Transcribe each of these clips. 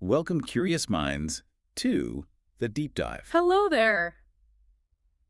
Welcome, curious minds, to the deep dive. Hello there.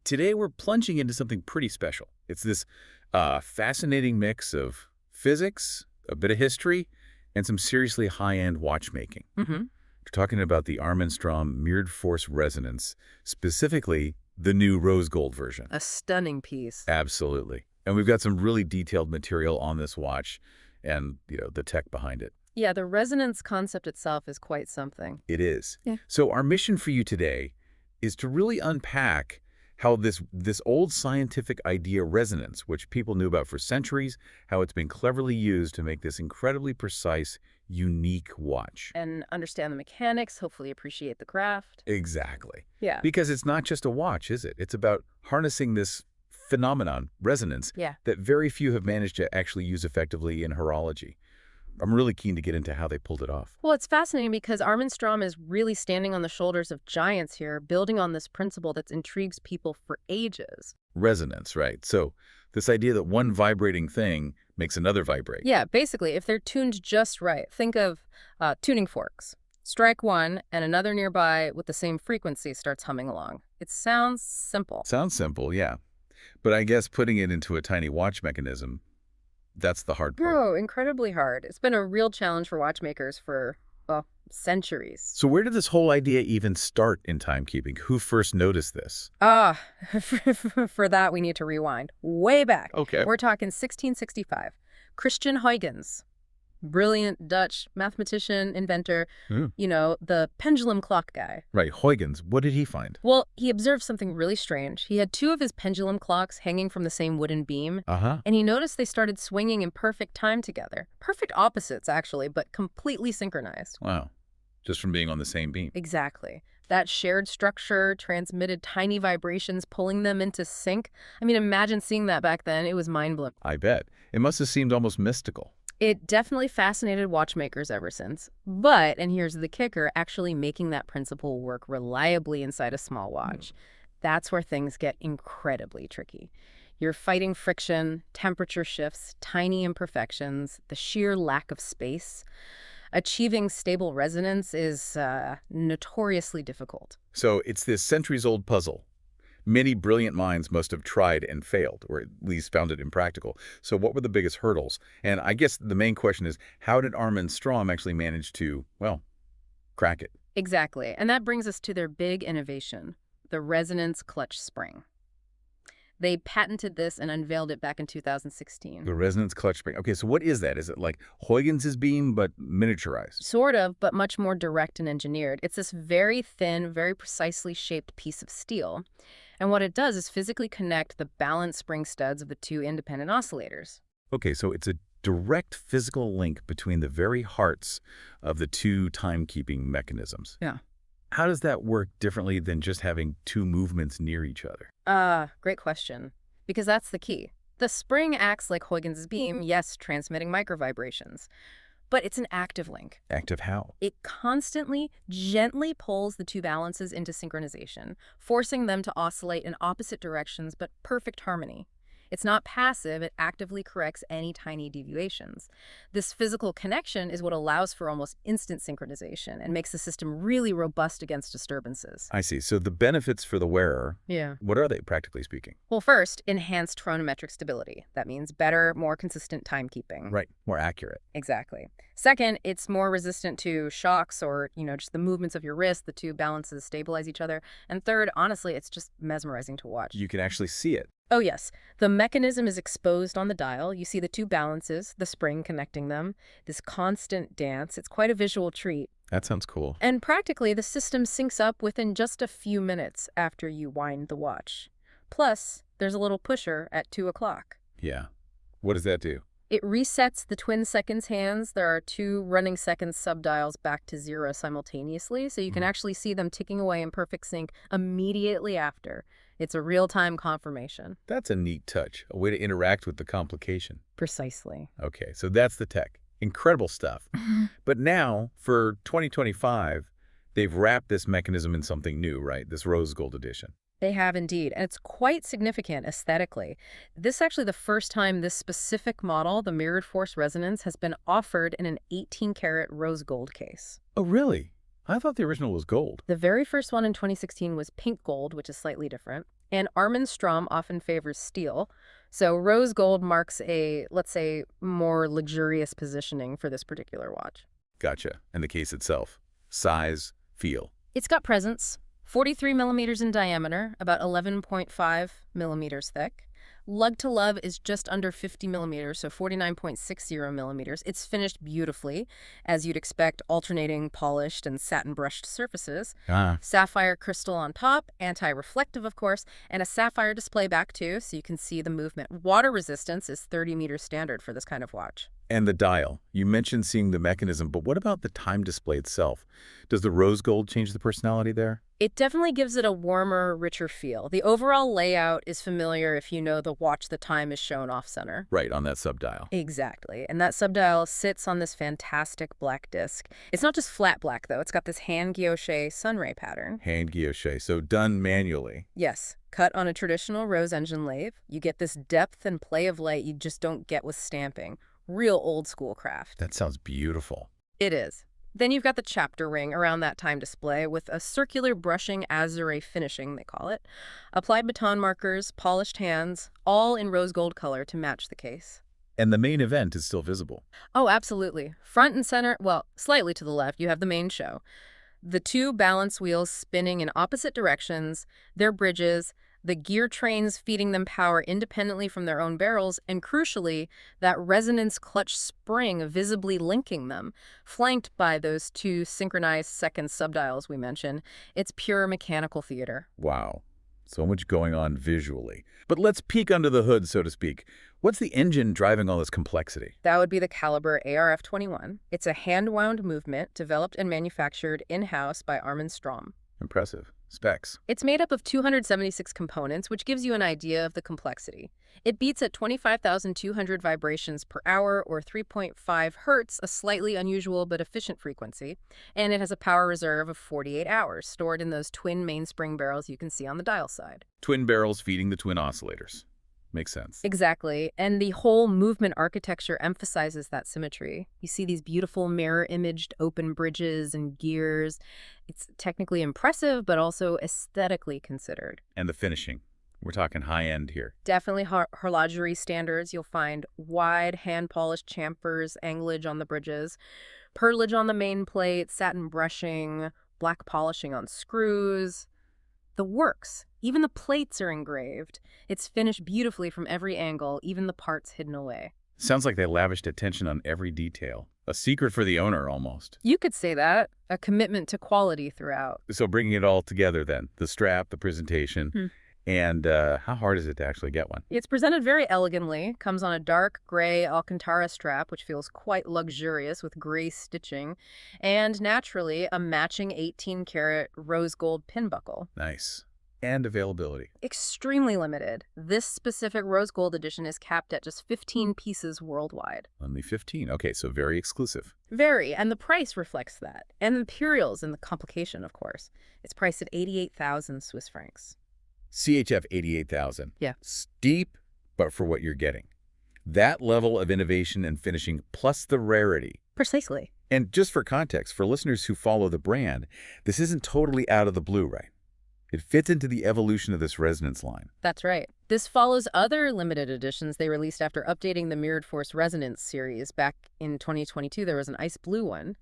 Today we're plunging into something pretty special. It's this fascinating mix of physics, a bit of history, and some seriously high-end watchmaking. We're talking about the Armin Strom mirrored force resonance, specifically the new rose gold version. A stunning piece. Absolutely. And we've got some really detailed material on this watch and, the tech behind it. Yeah, the resonance concept itself is quite something. It is. Yeah. So our mission for you today is to really unpack how this old scientific idea resonance, which people knew about for centuries, how it's been cleverly used to make this incredibly precise, unique watch. And understand the mechanics, hopefully appreciate the craft. Exactly. Yeah. Because it's not just a watch, is it? It's about harnessing this phenomenon, resonance, that very few have managed to actually use effectively in horology. I'm really keen to get into how they pulled it off. Well, it's fascinating because Armin Strom is really standing on the shoulders of giants here, building on this principle that intrigues people for ages. Resonance, right? So this idea that one vibrating thing makes another vibrate. Yeah, basically, if they're tuned just right. Think of tuning forks. Strike one, and another nearby with the same frequency starts humming along. It sounds simple. Sounds simple, yeah. But I guess putting it into a tiny watch mechanism, that's the hard part. Oh, incredibly hard. It's been a real challenge for watchmakers for, well, centuries. So where did this whole idea even start in timekeeping? Who first noticed this? For that, we need to rewind. Way back. Okay. We're talking 1665. Christian Huygens, brilliant Dutch mathematician, inventor, the pendulum clock guy. Right, Huygens. What did he find? Well, he observed something really strange. He had two of his pendulum clocks hanging from the same wooden beam, and he noticed they started swinging in perfect time together. Perfect opposites, actually, but completely synchronized. Wow. Just from being on the same beam. Exactly. That shared structure transmitted tiny vibrations, pulling them into sync. I mean, imagine seeing that back then. It was mind-blowing. I bet. It must have seemed almost mystical. It definitely fascinated watchmakers ever since. But, and here's the kicker, actually making that principle work reliably inside a small watch. That's where things get incredibly tricky. You're fighting friction, temperature shifts, tiny imperfections, the sheer lack of space. Achieving stable resonance is notoriously difficult. So it's this centuries-old puzzle. Many brilliant minds must have tried and failed, or at least found it impractical. So what were the biggest hurdles? And I guess the main question is, how did Armin Strom actually manage to, well, crack it? Exactly. And that brings us to their big innovation, the resonance clutch spring. They patented this and unveiled it back in 2016. The resonance clutch spring. Okay, so what is that? Is it like Huygens' beam, but miniaturized? Sort of, but much more direct and engineered. It's this very thin, very precisely shaped piece of steel. And what it does is physically connect the balanced spring studs of the two independent oscillators. Okay, so it's a direct physical link between the very hearts of the two timekeeping mechanisms. Yeah. How does that work differently than just having two movements near each other? Great question. Because that's the key. The spring acts like Huygens' beam, yes, transmitting microvibrations. But it's an active link. Active how? It constantly, gently pulls the two balances into synchronization, forcing them to oscillate in opposite directions but perfect harmony. It's not passive, it actively corrects any tiny deviations. This physical connection is what allows for almost instant synchronization and makes the system really robust against disturbances. I see. So the benefits for the wearer, Yeah. what are they, practically speaking? Well, first, enhanced chronometric stability. That means better, more consistent timekeeping. Right, more accurate. Exactly. Second, it's more resistant to shocks or, just the movements of your wrist. The two balances stabilize each other. And third, honestly, it's just mesmerizing to watch. You can actually see it. Oh, yes. The mechanism is exposed on the dial. You see the two balances, the spring connecting them, this constant dance. It's quite a visual treat. That sounds cool. And practically, the system syncs up within just a few minutes after you wind the watch. Plus, there's a little pusher at 2 o'clock. Yeah. What does that do? It resets the twin seconds hands. There are two running seconds subdials back to 0 simultaneously, so you can actually see them ticking away in perfect sync immediately after. It's a real-time confirmation. That's a neat touch, a way to interact with the complication. Precisely. Okay, so that's the tech. Incredible stuff. But now, for 2025, they've wrapped this mechanism in something new, right? This rose gold edition. They have indeed, and it's quite significant aesthetically. This is actually the first time this specific model, the mirrored force resonance, has been offered in an 18-karat rose gold case. Oh, really? I thought the original was gold. The very first one in 2016 was pink gold, which is slightly different. And Armin Strom often favors steel. So rose gold marks a, let's say, more luxurious positioning for this particular watch. Gotcha. And the case itself? Size, feel? It's got presence. 43 millimeters in diameter, about 11.5 millimeters thick. Lug to lug is just under 50 millimeters, so 49.60 millimeters. It's finished beautifully, as you'd expect, alternating polished and satin-brushed surfaces. Sapphire crystal on top, anti-reflective, of course, and a sapphire display back, too, so you can see the movement. Water resistance is 30 meters standard for this kind of watch. And the dial. You mentioned seeing the mechanism, but what about the time display itself? Does the rose gold change the personality there? It definitely gives it a warmer, richer feel. The overall layout is familiar if you know the watch the time is shown off-center. Right, on that subdial. Exactly. And that subdial sits on this fantastic black disc. It's not just flat black, though. It's got this hand guilloche sunray pattern. Hand guilloche, so done manually. Yes. Cut on a traditional rose engine lathe. You get this depth and play of light you just don't get with stamping. Real old-school craft. That sounds beautiful. It is. Then you've got the chapter ring around that time display with a circular brushing azure finishing, they call it. Applied baton markers, polished hands, all in rose gold color to match the case. And the main event is still visible. Oh, absolutely. Front and center, well, slightly to the left, you have the main show. The two balance wheels spinning in opposite directions, their bridges, the gear trains feeding them power independently from their own barrels, and crucially, that resonance clutch spring visibly linking them, flanked by those two synchronized second subdials we mentioned. It's pure mechanical theater. Wow. So much going on visually. But let's peek under the hood, so to speak. What's the engine driving all this complexity? That would be the Caliber ARF-21. It's a hand-wound movement developed and manufactured in-house by Armin Strom. Impressive. Specs. It's made up of 276 components, which gives you an idea of the complexity. It beats at 25,200 vibrations per hour, or 3.5 hertz, a slightly unusual but efficient frequency, and it has a power reserve of 48 hours, stored in those twin mainspring barrels you can see on the dial side. Twin barrels feeding the twin oscillators. Makes sense. Exactly, and the whole movement architecture emphasizes that symmetry. You see these beautiful mirror-imaged open bridges and gears. It's technically impressive, but also aesthetically considered. And the finishing. We're talking high-end here. Definitely horlogerie standards. You'll find wide, hand-polished chamfers, anglage on the bridges, perlage on the main plate, satin brushing, black polishing on screws. The works. Even the plates are engraved. It's finished beautifully from every angle, even the parts hidden away. Sounds like they lavished attention on every detail. A secret for the owner, almost. You could say that. A commitment to quality throughout. So bringing it all together then, the strap, the presentation, and how hard is it to actually get one? It's presented very elegantly. Comes on a dark gray Alcantara strap, which feels quite luxurious with gray stitching, and naturally a matching 18-karat rose gold pin buckle. Nice. And availability. Extremely limited. This specific rose gold edition is capped at just 15 pieces worldwide. Only 15. Okay, so very exclusive. Very, and the price reflects that. And the materials and the complication, of course. It's priced at 88,000 Swiss francs. CHF 88,000. Yeah. Steep, but for what you're getting. That level of innovation and finishing, plus the rarity. Precisely. And just for context, for listeners who follow the brand, this isn't totally out of the blue, right? It fits into the evolution of this resonance line. That's right. This follows other limited editions they released after updating the Mirrored Force Resonance series. Back in 2022, there was an ice blue one,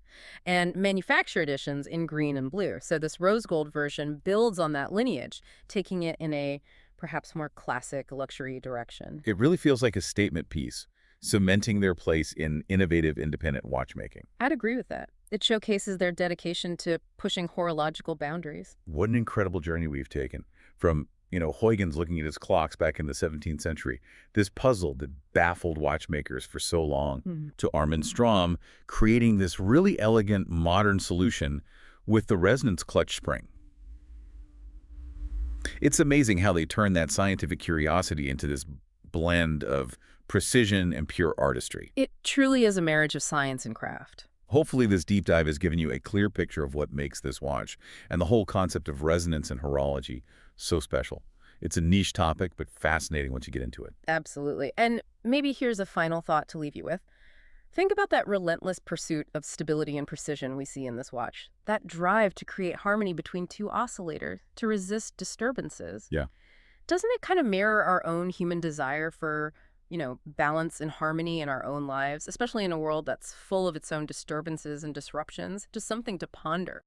and manufacturer editions in green and blue. So this rose gold version builds on that lineage, taking it in a perhaps more classic luxury direction. It really feels like a statement piece, cementing their place in innovative independent watchmaking. I'd agree with that. It showcases their dedication to pushing horological boundaries. What an incredible journey we've taken. From, Huygens looking at his clocks back in the 17th century, this puzzle that baffled watchmakers for so long, to Armin Strom creating this really elegant modern solution with the resonance clutch spring. It's amazing how they turn that scientific curiosity into this blend of precision and pure artistry. It truly is a marriage of science and craft. Hopefully this deep dive has given you a clear picture of what makes this watch and the whole concept of resonance and horology so special. It's a niche topic, but fascinating once you get into it. Absolutely. And maybe here's a final thought to leave you with. Think about that relentless pursuit of stability and precision we see in this watch. That drive to create harmony between two oscillators, to resist disturbances. Yeah. Doesn't it kind of mirror our own human desire for, balance and harmony in our own lives, especially in a world that's full of its own disturbances and disruptions? Just something to ponder.